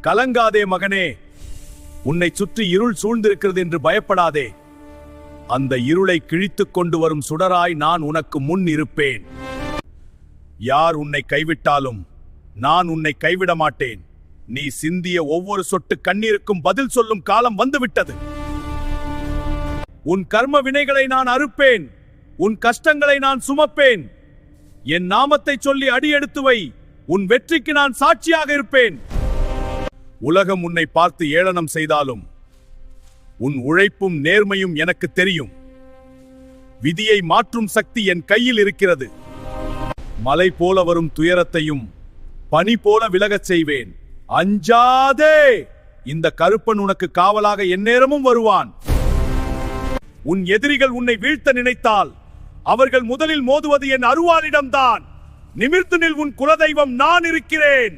கலங்காதே மகனே, உன்னை சுற்றி இருள் சூழ்ந்திருக்கிறது என்று பயப்படாதே. அந்த இருளை கிழித்துக் கொண்டு வரும் சுடராய் நான் உனக்கு முன் இருப்பேன். யார் உன்னை கைவிட்டாலும் நான் உன்னை கைவிட மாட்டேன். நீ சிந்திய ஒவ்வொரு சொட்டு கண்ணீருக்கும் பதில் சொல்லும் காலம் வந்துவிட்டது. உன் கர்ம வினைகளை நான் அறுப்பேன், உன் கஷ்டங்களை நான் சுமப்பேன். என் நாமத்தை சொல்லி அடியெடுத்து வை, உன் வெற்றிக்கு நான் சாட்சியாக இருப்பேன். உலகம் உன்னை பார்த்து ஏளனம் செய்தாலும் உன் உழைப்பும் நேர்மையும் எனக்கு தெரியும். விதியை மாற்றும் சக்தி என் கையில் இருக்கிறது. மலை போல வரும் துயரத்தையும் பனி போல விலகச் செய்வேன். அஞ்சாதே, இந்த கருப்பன் உனக்கு காவலாக எந்நேரமும் வருவான். உன் எதிரிகள் உன்னை வீழ்த்த நினைத்தால் அவர்கள் முதலில் மோதுவது என் அருவாளிடம்தான். நிமிர்ந்து நில், உன் குலதெய்வம் நான் இருக்கிறேன்.